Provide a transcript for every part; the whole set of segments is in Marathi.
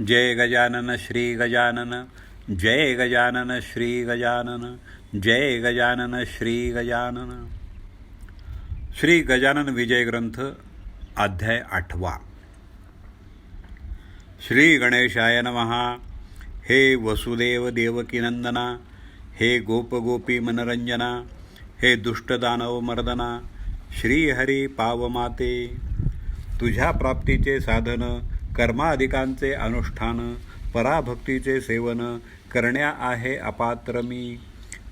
जय गजानन श्री गजानन, जय गजानन श्री गजानन, जय गजानन श्री गजानन. श्री गजानन विजय ग्रंथ अध्याय 8. श्री गणेशाय नमः. हे वसुदेव देवकीनंदना, हे गोपगोपी मनरंजना, हे दुष्टदानव मर्दना, श्रीहरी पावमाते. तुझ्या प्राप्तीचे साधन, कर्माधिकांचे अनुष्ठान, पराभक्तीचे सेवन करण्या आहे अपात्र मी.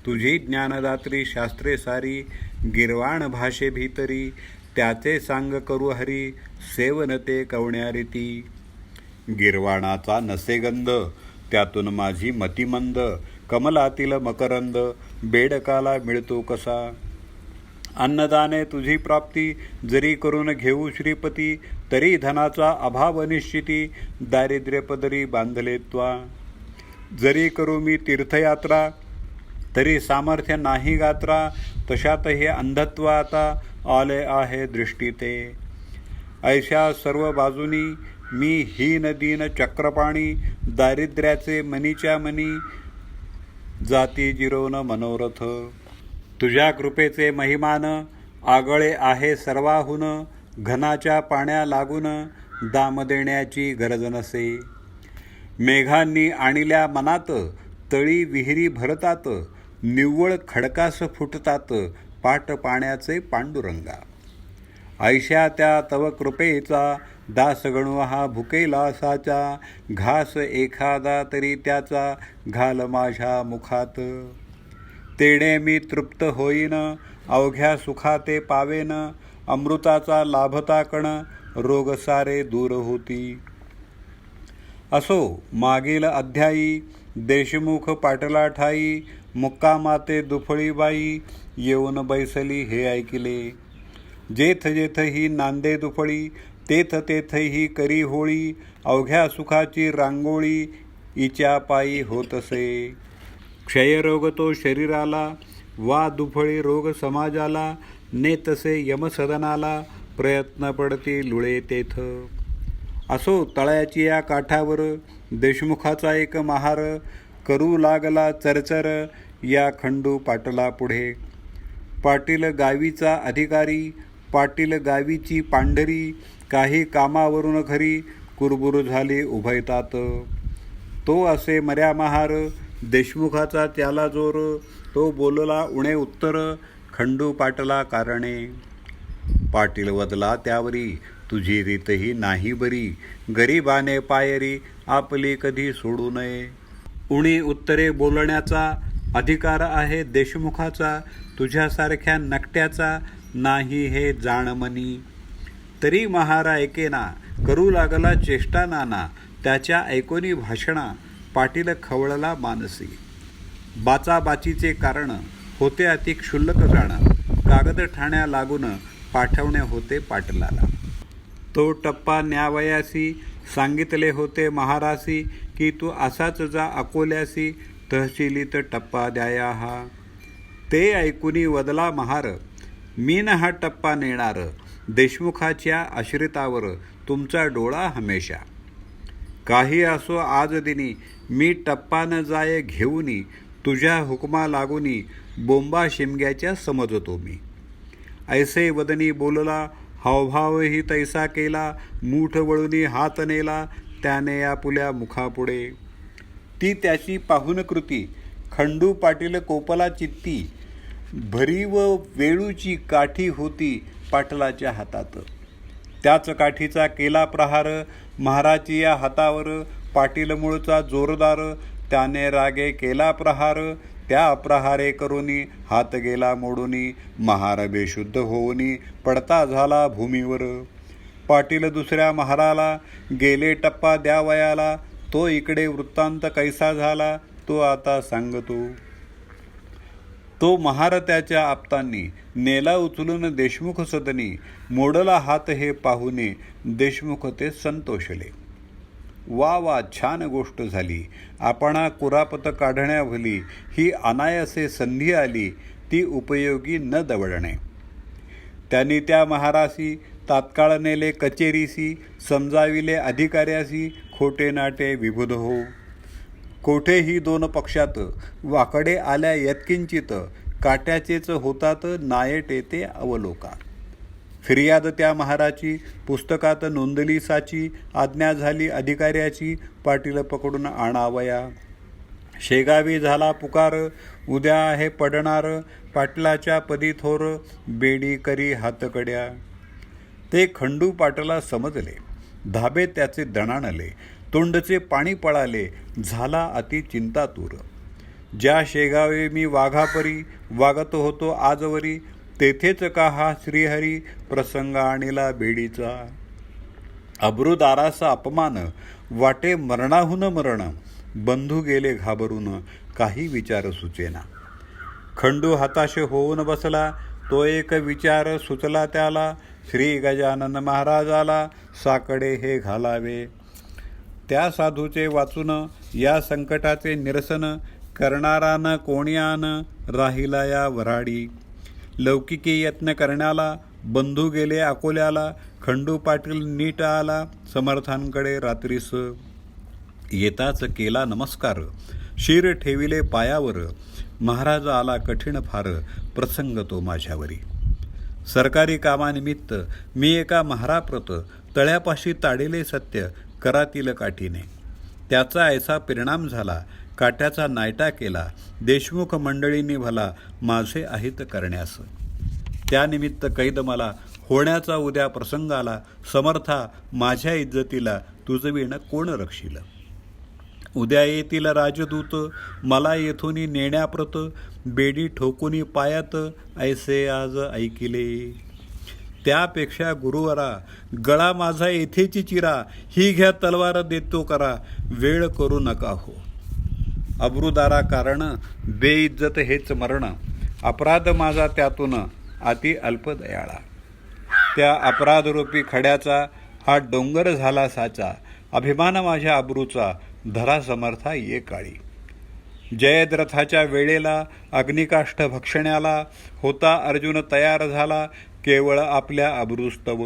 तुझी ज्ञानदात्री शास्त्रे सारी, गिरवाण भाषे भीतरी, त्याचे सांग करू हरी, सेवन ते कवण्या रीती. गिरवाणाचा नसे गंध, त्यातून माझी मतिमंद, कमलातील मकरंद, बेडकाला मिळतो कसा. अन्नदाने तुझी प्राप्ती, जरी करून घेऊ श्रीपती, तरी धनाचा अभाव निश्चिती, दारिद्र्य पदरी बांधले त्वा. जरी करू मी तीर्थयात्रा, तरी सामर्थ्य नाही गात्रा, तशात हे अंधत्व आता आले आहे दृष्टीते. ऐशा सर्व बाजूनी मी हीन दीन चक्रपाणी, दारिद्र्याचे मनीच्या मनी, जाती जिरवण मनोरथ. तुझ्या कृपेचे महिमान, आगळे आहे सर्वाहून, घनाच्या पाण्या लागून, दाम देण्याची गरज नसे. मेघांनी आणिल्या मनात, तळी विहिरी भरतात, निव्वळ खडकास फुटतात, पाट पाण्याचे पांडुरंगा. ऐशा त्या तव कृपेचा, दास गणू हा भुकेला साचा, घास एखादा तरी त्याचा, घाल माझ्या मुखात. तेणे मी तृप्त होईन, अवघ्या सुखाते पावेन, अमृताचा लाभता कण, रोग सारे दूर होती. असो मागील अध्यायी, देशमुख पाटला ठाई, मुक्कामाते दुफळीबाई, येऊन बैसली हे ऐकिले. जेथ जेथ ही नांदे दुफळी, तेथ तेथ ही करी होळी, अवघ्या सुखाची रांगोळी, इच्या पायी होतसे. क्षयरोग तो शरीराला, वा दुफळी रोग समाजाला, नेतसे यमसदनाला, प्रयत्न पडती लुळे तेथ. असो तळ्याची या काठावर, देशमुखाचा एक महार, करू लागला चरचर, या खंडू पाटला पुढे. पाटील गावीचा अधिकारी, पाटील गावीची पांढरी, काही कामावरून घरी, कुरबुर झाली उभयतात. तो असे मर्या महार, देशमुखाचा त्याला जोर, तो बोलला उणे उत्तर, खंडू पाटला कारणे. पाटील वदला त्यावरी, तुझी रीतही नाही बरी, गरीबाने पायरी, आपली कधी सोडू नये. उणी उत्तरे बोलण्याचा अधिकार आहे देशमुखाचा, तुझ्यासारख्या नकट्याचा नाही हे जाणमनी. तरी महारा ऐकेना, करू लागला चेष्टा नाना, त्याच्या ऐकोनी भाषणा, पाटील खवळला मानसी. बाचाबाचीचे कारण होते अति क्षुल्लक जाणं, कागद ठाण्या लागून पाठवणे होते पाटलाला. तो टप्पा न्यावयासी, सांगितले होते महारासी, की तू असाच जा अकोल्यासी, तहसीलीत टप्पा द्याया हा. ते ऐकुनी वदला महार, मी न हा टप्पा नेणार, देशमुखाच्या आश्रितावर तुमचा डोळा हमेशा. काही असो आज दिनी, मी टप्पा न जाये घेऊनी, तुझ्या हुकमा लागुनी, बोंबा शिमग्याच्या समजतो मी. ऐसे वदनी बोलला, हावभावही तैसा केला, मूठ वळुनी हात नेला, त्याने या पुल्या मुखापुढे. ती त्याची पाहून कृती, खंडू पाटील कोपला चित्ती, भरी व वेळूची काठी होती पाटलाच्या हातात. त्याच काठीचा केला प्रहार, महाराची या हातावर, पाटील मूळचा जोरदार, त्याने रागे केला प्रहार, त्या प्रहारे करूनी, हात गेला मोडूनी, महार बेशुद्ध होऊनी, पडता झाला भूमीवर. पाटील दुसऱ्या महाराला, गेले टप्पा द्यावयाला, तो इकडे वृत्तांत कैसा झाला, तो आता सांगतो. तो महार त्याच्या आप्तांनी, नेला उचलून देशमुख सदनी, मोडला हात हे पाहुणे, देशमुख ते संतोषले. वा वा, छान गोष्ट झाली, आपणा कुरापत काढण्याभली, ही अनायासे संधी आली, ती उपयोगी न दवडणे. त्यांनी त्या महारासी तात्काळ नेले कचेरीसी, समजाविले अधिकाऱ्यासी, खोटे नाटे विबुध हो. कोठेही दोन पक्षात वाकडे आल्या यत्किंचित, काट्याचेच होतात नायट येते अवलोका. फिर्याद त्या महाराची पुस्तकात नोंदली साची, आज्ञा झाली अधिकाऱ्याची पाटील पकडून आणावया. शेगावी झाला पुकार, उद्या आहे पडणार पाटलाच्या पदी थोर, बेडी करी हातकड्या. ते खंडू पाटला समजले, धाबे त्याचे दणाणले, तोंडचे पाणी पळाले, झाला अति चिंतातूर. ज्या शेगावे मी वाघापरी वागत होतो आजवरी, तेथेच का हा श्रीहरी प्रसंग आणिला बेडीचा. अब्रूदाराचा अपमान वाटे मरणाहून मरण, बंधू गेले घाबरून काही विचार सुचेना. खंडू हताश होऊन बसला, तो एक विचार सुचला त्याला, श्री गजानन महाराजाला साकडे हे घालावे. त्या साधूचे वाचून या संकटाचे निरसन, करणारा न कोण्यान राहिला या वराडी. लौकिकी यत्न करण्याला बंधू गेले अकोल्याला, खंडू पाटील नीट आला समर्थांकडे रात्रीस. येताच केला नमस्कार, शिर ठेविले पायावर, महाराज आला कठीण फार प्रसंग तो माझ्यावरी. सरकारी कामानिमित्त मी एका महाराप्रत तळ्यापाशी ताडेले सत्य करातील काठीने. त्याचा ऐसा परिणाम झाला, काट्याचा नायटा केला देशमुख मंडळींनी भला माझे अहित करण्यास. त्यानिमित्त कैद मला होण्याचा उद्या प्रसंग आला, समर्था माझ्या इज्जतीला तुझविण कोण रक्षील. उद्या येतील राजदूत मला येथून नेण्याप्रत, बेडी ठोकुनी पायात ऐसे आज ऐकिले. त्यापेक्षा गुरुवरा गळा माझा येथेची चिरा, ही घ्या तलवार देतो करा, वेळ करू नका हो. अब्रूदारा कारण बेइज्जत हेच मरण, अपराध माझा त्यातून अति अल्पदयाळा. त्या अपराधरूपी खड्याचा हा डोंगर झाला साचा, अभिमान माझ्या अब्रूचा धरा समर्था ये काळी. जयद्रथाच्या वेळेला अग्निकाष्ठ भक्षण्याला, होता अर्जुन तयार झाला केवळ आपल्या अब्रूस्तव.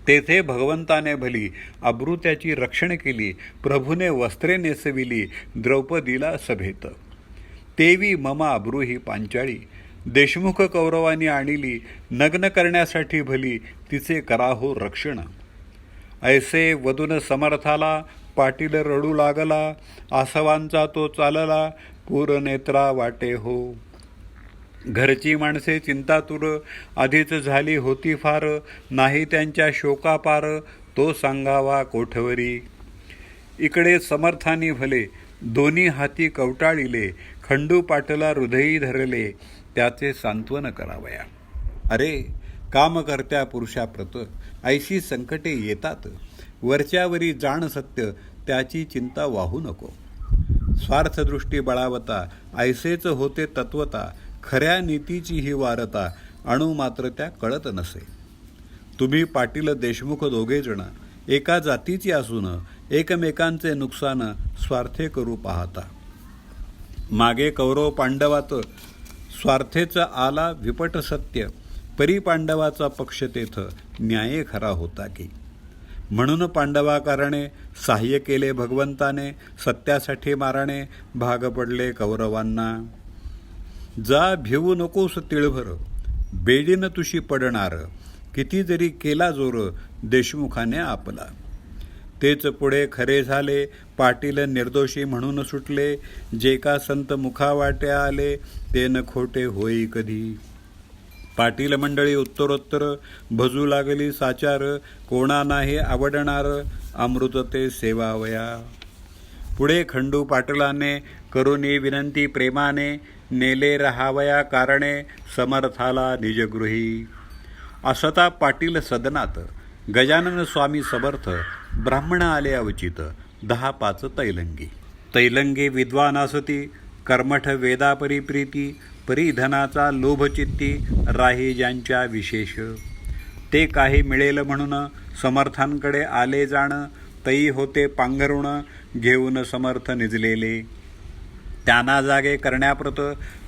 तेथे भगवंताने भली अब्रू त्याची रक्षण केली, प्रभूने वस्त्रे नेसविली द्रौपदीला सभेत. तेवी ममा अब्रू ही पांचाळी, देशमुख कौरवांनी आणिली, नग्न करण्यासाठी भली तिचे कराहो रक्षण. ऐसे वदून समर्थाला पाटील रडू लागला, आसवांचा तो चालला पूरनेत्रा वाटे हो. घरची माणसे चिंतातूर आधीच झाली होती फार, नाही त्यांच्या शोकापार तो सांगावा कोठवरी. इकडे समर्थानी भले दोन्ही हाती कवटाळिले, खंडू पाटला हृदयी धरले त्याचे सांत्वन करावया. अरे कामकर्त्या पुरुषाप्रत ऐशी संकटे येतात, वरच्यावरी जाण सत्य त्याची चिंता वाहू नको. स्वार्थदृष्टी बळावता ऐसेच होते तत्वता, खऱ्या नीतीची ही वारता अणू मात्र त्या कळत नसे. तुम्ही पाटील देशमुख दोघेजण एका जातीची असून एकमेकांचे नुकसान स्वार्थे करू पाहता. मागे कौरव पांडवात स्वार्थेच आला विपट सत्य, परी पांडवाचा पक्ष तेथ न्याय खरा होता की. म्हणून पांडवाकारणे सहाय्य केले भगवंताने, सत्यासाठी मारणे भाग पडले कौरवांना. जा भिवू नकोस तिळभर, बेडीनं तुशी पडणार, किती जरी केला जोर देशमुखाने आपला. तेच पुढे खरे झाले, पाटील निर्दोषी म्हणून सुटले, जे का संत मुखावाटे आले ते न खोटे होई कधी. पाटील मंडळी उत्तरोत्तर भजू लागली साचार, कोणा नाही आवडणार अमृत ते सेवावया. पुढे खंडू पाटलाने करुनी विनंती प्रेमाने, नेले रहावया कारणे समर्थाला निजगृही. असता पाटील सदनात गजानन स्वामी समर्थ, ब्राह्मण आले अवचित 10-5 तैलंगी. तैलंगी विद्वान असती, कर्मठ वेदापरी प्रीती, परिधनाचा लोभचित्ती राही ज्यांच्या विशेष. ते काही मिळेल म्हणून समर्थांकडे आले जाण, तई होते पांघरुण घेऊन समर्थ निजलेले. त्यांना जागे करण्याप्रत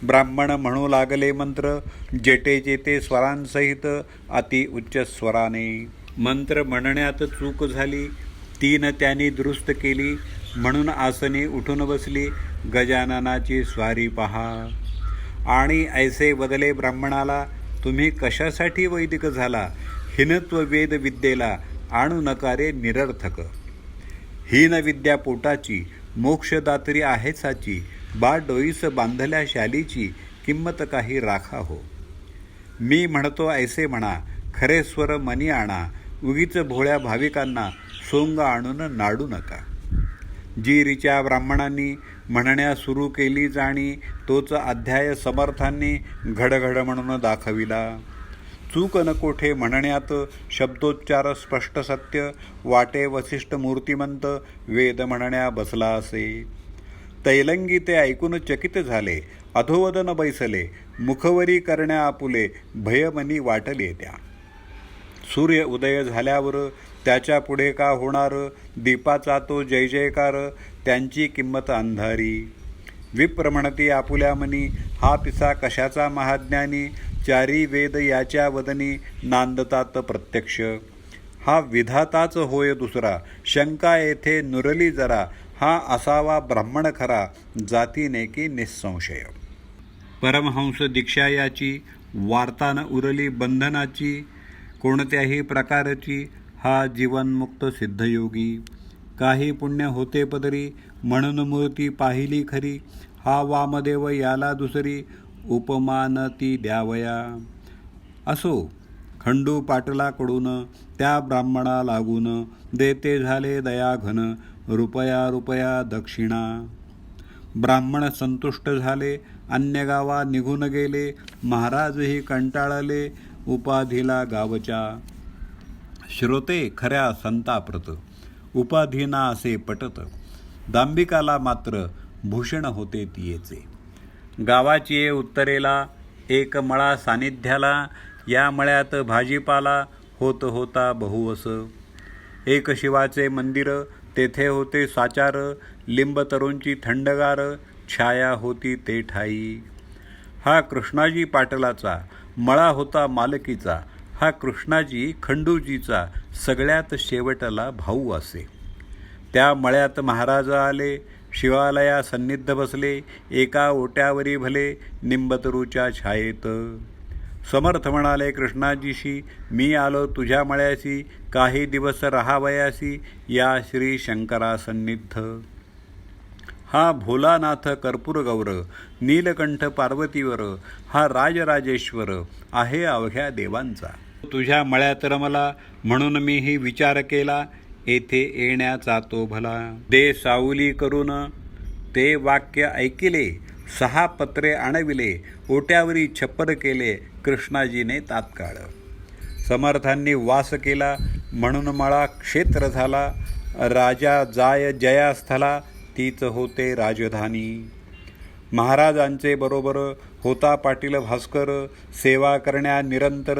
ब्राह्मण म्हणू लागले मंत्र, जेटे जेते स्वरांसहित अति उच्च स्वराने. मंत्र म्हणण्यात चूक झाली, तीन त्यांनी दुरुस्त केली, म्हणून आसनी उठून बसली, गजाननाची स्वारी पहा. आणि ऐसे बदले ब्राह्मणाला, तुम्ही कशासाठी वैदिक झाला, हिनत्व वेद विद्येला आणू नकारे निरर्थक. हीन विद्या पोटाची, मोक्षदात्री आहे साची, बा डोईस बांधल्या शालीची, किंमत काही राखा हो. मी म्हणतो ऐसे म्हणा, खरे स्वर मनी आणा, उगीच भोळ्या भाविकांना सोंग आणून नाडू नका. जी ऋचा ब्राह्मणांनी म्हणण्या सुरू केली जाणी, तोच अध्याय समर्थांनी घडघड म्हणून दाखविला. चूक न कोठे म्हणण्यात, शब्दोच्चार स्पष्ट सत्य, वाटे वसिष्ठ मूर्तिमंत, वेद म्हणण्या बसला असे. तैलंगी ते ऐकून चकित झाले, अधोवदन बैसले, मुखवरी करण्या आपुले, भयमनी वाटले त्या. सूर्य उदय झाल्यावर त्याच्या पुढे का होणार, दीपाचा तो जय जयकार, त्यांची किंमत अंधारी. विप्र म्हणती आपुल्या मनी, हा पिसा कशाचा महाज्ञानी, चारी वेद याच्या वदनी, नांदतात प्रत्यक्ष. हा विधाताच होय दुसरा, शंका येथे नुरली जरा, हा असावा ब्राह्मण खरा, जातीने की निःसंशय. परमहंस दीक्षा याची, वार्ता न उरली बंधनाची, कोणत्याही प्रकारची, हा जीवनमुक्त सिद्धयोगी. काही पुण्य होते पदरी, म्हणून मूर्ती पाहिली खरी, हा वामदेव याला दुसरी, उपमान ती द्यावया. असो खंडू पाटलाकडून त्या ब्राह्मणा लागून, देते झाले दयाघन, रुपया रुपया दक्षिणा. ब्राह्मण संतुष्ट झाले, अन्य गावा निघून गेले, महाराजही कंटाळले, उपाधीला गावच्या. श्रोते खऱ्या संताप्रत, उपाधीना असे पटत, दांभिकाला मात्र भूषण होते तियेचे. गावाची उत्तरेला एक मळा सानिध्याला, या मळ्यात भाजीपाला होत होता बहुवस. एक शिवाचे मंदिर, तेथे होते साचार, लिंब तरुंची थंडगार, छाया होती ते ठाई. हा कृष्णाजी पाटलाचा मळा होता मालकीचा, हा कृष्णाजी खंडूजीचा सगळ्यात शेवटला भाऊ असे. त्या मळ्यात महाराज आले, शिवालया सन्निध बसले, एका ओट्यावरी भले, निंबतरूच्या छायेत. समर्थ म्हणाले कृष्णाजीशी, मी आलो तुझ्या मळ्यासी, काही दिवस राहावयासी, या श्री शंकरा सन्निध. हा भोलानाथ कर्पूर गौर, नीलकंठ पार्वतीवर, हा राजराजेश्वर आहे अवघ्या देवांचा. तुझ्या मळ्यात रमला, म्हणून मीही विचार केला, येथे येण्याचा तो भला. दे सावली करून ते वाक्य ऐकिले, 6 पत्रे आणविले, ओट्यावरी छप्पर केले, कृष्णाजीने तात्काळ. समर्थांनी वास केला, म्हणून मळा क्षेत्र झाला, राजा जाय जयास्थला, तीच होते राजधानी. महाराजांचे बरोबर होता पाटील भास्कर, सेवा करण्या निरंतर,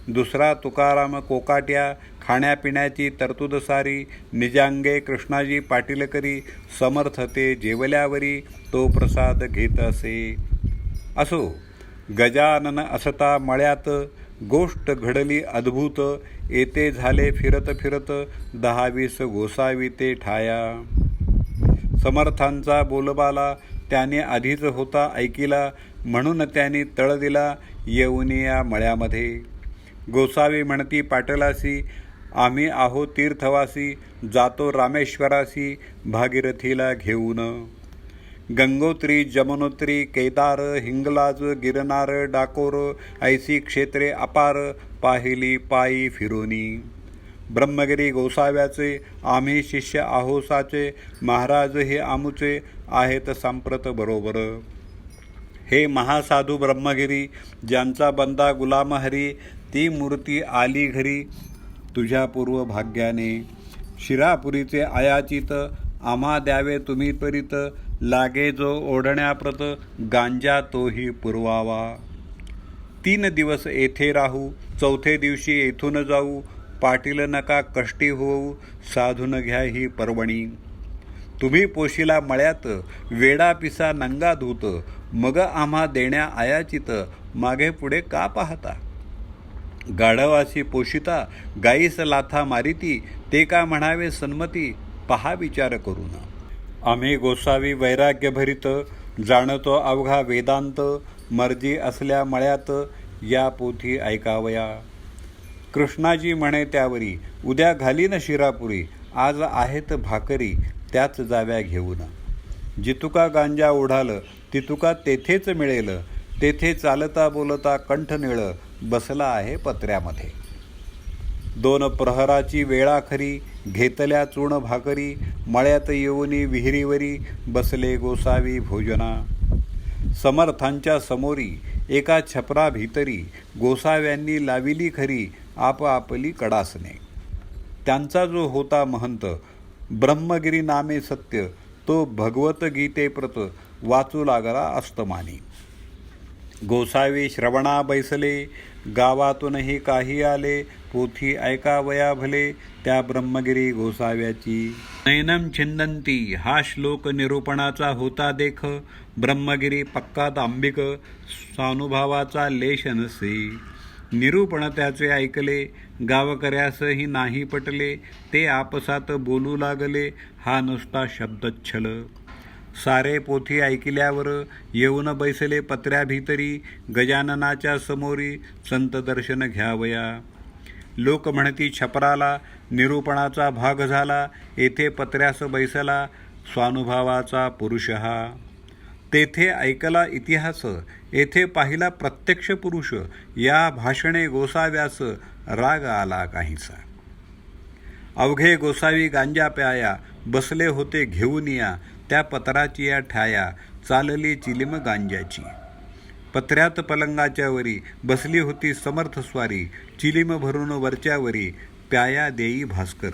दुसरा तुकाराम कोकाट्या, खाण्यापिण्याची तरतूद सारी, निजांगे कृष्णाजी पाटील करी, समर्थ ते जेवल्यावरी, तो प्रसाद घेत असे. असो गजानन असता मळ्यात, गोष्ट घडली अद्भुत, येते झाले फिरत फिरत, 10-20 गोसावी ते ठाया. समर्थांचा बोलबाला त्याने आधीच होता ऐकिला, म्हणून त्यांनी तळ दिला येऊन या मळ्यामध्ये. गोसावी म्हणती पाटलासी, आम्ही आहो तीर्थवासी, जातो रामेश्वरासी, भागीरथीला घेऊन. गंगोत्री जमुनोत्री केदार हिंगलाज गिरनार डाकोर, ऐसी क्षेत्रे अपार, पाहिली पायी फिरोनी. ब्रह्मगिरी गोसाव्याचे, आम्ही शिष्य आहोसाचे, महाराज हे आमुचे आहेत सांप्रत बरोबर. हे महासाधू ब्रह्मगिरी, ज्यांचा बंदा गुलाम हरी, ती मूर्ती आली घरी तुझ्या पूर्व भाग्याने. शिरापुरीचे आयाचित, आम्हा द्यावे तुम्ही त्वरित, लागे जो ओढण्याप्रत, गांजा तोही पुरवावा. 3 दिवस येथे राहू, 4थ्या दिवशी येथून जाऊ, पाटील नका कष्टी होऊ, साधून घ्या ही पर्वणी. तुम्ही पोशिला मळ्यात, वेडा पिसा नंगा धूत, मग आम्हा देण्या आयाचित, मागे पुढे का पाहता. गाढवासी पोषिता गाईस लाथा मारिती, ते का म्हणावे सन्मती, पहा विचार करून. आम्ही गोसावी वैराग्य भरित, जाणतो अवघा वेदांत, मर्जी असल्या मळ्यात या पोथी ऐकावया. कृष्णाजी म्हणे त्यावरी, उद्या घालीन शिरापुरी, आज आहेत भाकरी त्याच जाव्या घेऊन. जितुका गांजा ओढाल तितुका तेथेच मिळेल, तेथे चालता बोलता कंठ निळ, बसला आहे पत्र्यामध्ये. 2 प्रहराची वेळा खरी, घेतल्या चूण भाकरी, मळ्यात येऊनी विहिरीवरी, बसले गोसावी भोजना. समर्थांच्या समोरी एका छपरा भीतरी, गोसाव्यांनी लाविली खरी आपली कडासने. त्यांचा जो होता महंत, ब्रह्मगिरी नामे सत्य, तो भगवत गीते प्रत वाचू लागला अस्तमानी. गोसावी श्रवणा बैसले, गावातूनही काही आले, पोथी ऐकावया भले त्या ब्रह्मगिरी गोसाव्याची. नैनम छिंदंती हा श्लोक निरूपणाचा होता देख, ब्रह्मगिरी पक्का दांभिक, स्वानुभावाचा लेश नसे. निरूपण त्याचे ऐकले, गावकऱ्यासही नाही पटले, ते आपसात बोलू लागले, हा नुसता शब्दच्छल. सारे पोथी ऐकल्यावर येऊन बैसले पत्र्या भीतरी, गजाननाच्या समोरी संत दर्शन घ्यावया. लोक म्हणती छपराला निरूपणाचा भाग झाला, येथे पत्र्यास बैसला स्वानुभावाचा पुरुष हा. तेथे ऐकला इतिहास, येथे पाहिला प्रत्यक्ष पुरुष, या भाषणे गोसाव्यास राग आला काहीसा. अवघे गोसावी गांजा प्याया, बसले होते घेऊन या, त्या पत्राची या ठाया, चालली चिलीम गांजाची. पत्र्यात पलंगाच्या वरी बसली होती समर्थ स्वारी, चिलीम भरून वरच्यावरी प्याया देई भास्कर.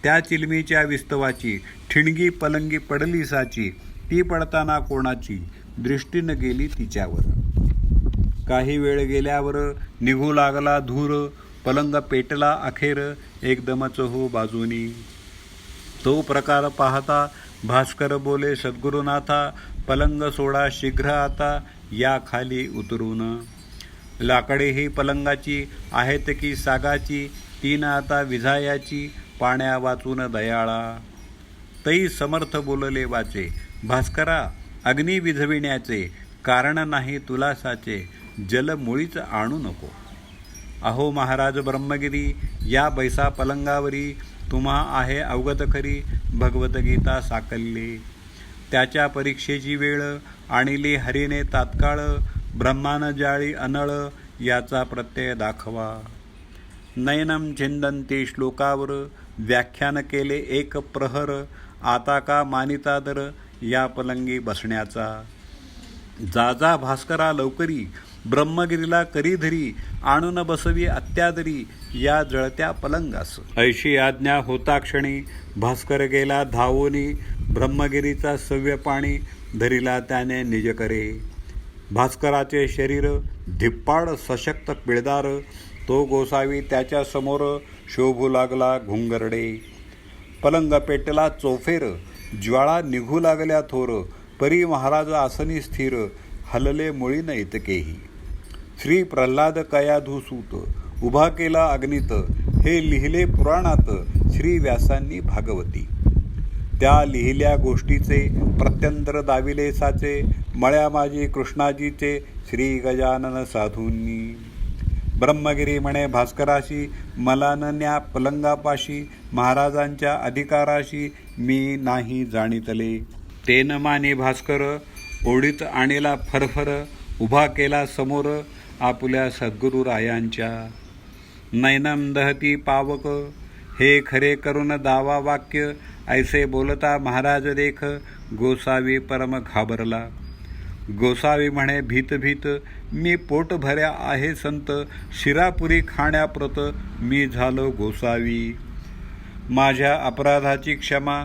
त्या चिलमीच्या विस्तवाची ठिणगी पलंगी पडली साची, ती पडताना कोणाची दृष्टीनं गेली तिच्यावर. काही वेळ गेल्यावर निघू लागला धूर, पलंग पेटला अखेर एकदमच हो बाजूनी. तो प्रकार पाहता भास्कर बोले सद्गुरुनाथा, पलंग सोडा शीघ्र आता या खाली उतरून. लाकडे ही पलंगाची आहेत की सागाची, तीन आता विझायाची, पाण्या वाचून दयाळा. तै समर्थ बोलले वाचे, भास्करा अग्नी विझविण्याचे, कारण नाही तुला साचे, जल मुळीच आणू नको. अहो महाराज ब्रह्मगिरी, या बैसा पलंगावरी, तुम्हा आहे अवगत खरी भगवद्गीता साकल्ली. त्याच्या परीक्षेची वेळ आणली हरीने तात्काळ, ब्रह्मान जाळी अनळ याचा प्रत्यय दाखवा. नयनम छिंदंती श्लोकावर व्याख्यान केले एक प्रहर, आता का मानिता दर या पलंगी बसण्याचा. जा भास्करा लवकरी, ब्रह्मगिरीला करी धरी, आणून बसवी अत्यादरी या जळत्या पलंगास. ऐशी आज्ञा होता क्षणी, भास्कर गेला धावोनी, ब्रह्मगिरीचा सव्य पाणी धरिला त्याने निज करे. भास्कराचे शरीर धिप्पाड सशक्त पिळदार, तो गोसावी त्याच्या समोर शोभू लागला घुंगरडे. पलंग पेटला चोफेर, ज्वाळा निघू लागल्या थोर, परी महाराज आसनी स्थिर, हलले मुळी न इतकेही. श्री प्रल्हाद कयाधुसूत उभा केला अग्नीत, हे लिहिले पुराणात श्री व्यासांनी भागवती. त्या लिहिल्या गोष्टीचे प्रत्यंतर दाविले साचे, मळ्या माझी कृष्णाजीचे श्री गजानन साधूंनी. ब्रह्मगिरी म्हणे भास्कराशी, मला न न्या पलंगापाशी, महाराजांच्या अधिकाराशी मी नाही जाणितले. तेन मानी भास्कर ओढीत आणीला फरफर, उभा केला समोर आपुल्या सद्गुरुरायांच्या. नैनम दहती पावक, हे खरे करून दावा वाक्य, ऐसे बोलता महाराज देख, गोसावी परम घाबरला. गोसावी म्हणे भीत भीत, मी पोट भऱ्या आहे संत, शिरापुरी खाण्याप्रत मी झालो गोसावी. माझ्या अपराधाची क्षमा,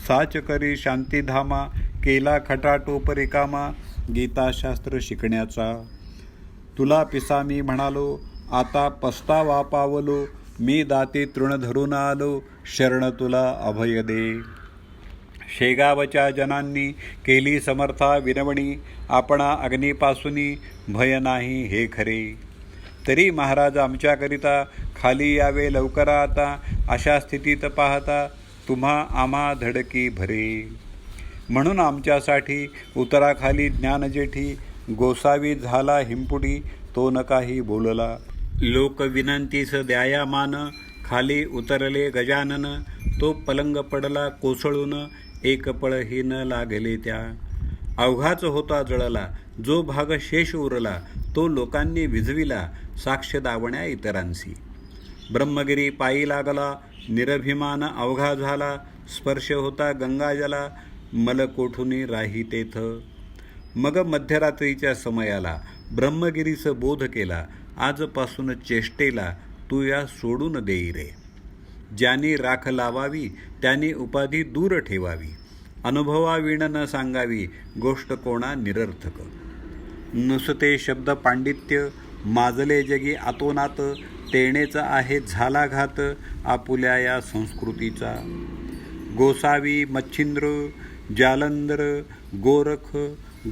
साच करी शांतीधामा, केला खटाटोप रिकामा गीताशास्त्र शिकण्याचा. तुला पिसा मी म्हणालो, आता पस्तावा पावलो, मी दाती तृण धरून आलो, शरण तुला अभय दे. शेगावच्या जनांनी केली समर्था विनवणी, आपणा अग्नीपासूनी भय नाही हे खरे. तरी महाराज आमच्याकरिता खाली यावे लवकरा आता, अशा स्थितीत पाहता तुम्हा आम्हा धडकी भरे. म्हणून आमच्यासाठी उतराखाली ज्ञानजेठी, गोसावी झाला हिंपुटी तो न काही बोलला. लोक विनंतीस द्याया मान, खाली उतरले गजानन, तो पलंग पडला कोसळून, एक पळही न लागले त्या. अवघाच होता जळला, जो भाग शेष उरला तो लोकांनी विझविला, साक्ष दावण्या इतरांसी. ब्रह्मगिरी पायी लागला, निरभिमान अवघा झाला, स्पर्श होता गंगाजला, मलकोठुनी राही तेथ. मग मध्यरात्रीच्या समयाला ब्रह्मगिरीस बोध केला, आजपासून चेष्टेला तू या सोडून देई रे. ज्यांनी राख लावावी त्यांनी उपाधी दूर ठेवावी, अनुभवाविण न सांगावी गोष्ट कोणा निरर्थक. नुसते शब्द पांडित्य, माजले जगी आतोनात, तेणेच आहे झाला घात आपुल्या या संस्कृतीचा. गोसावी मच्छिंद्र, जालंधर, गोरख,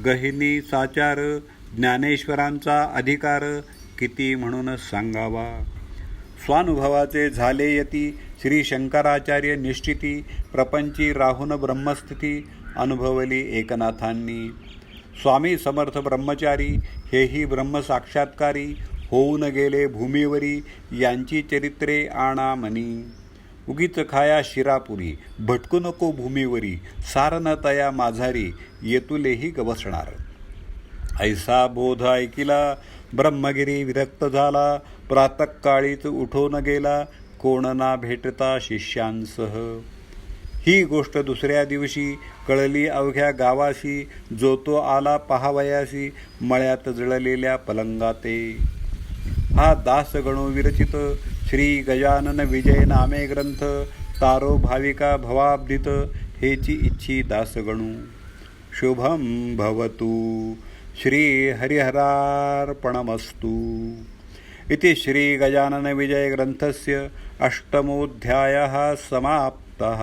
गहिनी साचार, ज्ञानेश्वरांचा अधिकार किती म्हणून सांगावा. स्वानुभवाचे झाले यती, श्री शंकराचार्य निश्चिती, प्रपंची राहून ब्रह्मस्थिती अनुभवली एकनाथांनी. स्वामी समर्थ ब्रह्मचारी, हेही ब्रह्मसाक्षात्कारी, होऊन गेले भूमीवरी, यांची चरित्रे आणा मनी. उगीच खाया शिरापुरी, भटकू नको भूमीवरी, सार न तया माझारी, येतुलेही गवसणार. ऐसा बोध ऐकिला, ब्रह्मगिरी विरक्त झाला, प्रातःकाळीच उठून गेला, कोण ना भेटता शिष्यांसह. ही गोष्ट दुसऱ्या दिवशी कळली अवघ्या गावासी, जो तो आला पहावयासी, मळ्यात जळलेल्या पलंगाते. हा दासगणो विरचित, श्री गजानन विजय नामे ग्रंथ, तारो भाविका भवाब्धित, हेची इच्छी दासगणू. शुभम भवतु. श्री हरिहरार्पणमस्तु. इति श्री गजानन विजय ग्रंथस्य अष्टमोऽध्यायः समाप्तः.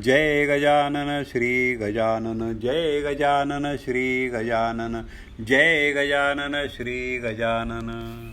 जय गजानन श्री गजानन, जय गजानन श्री गजानन, जय गजानन श्री गजानन.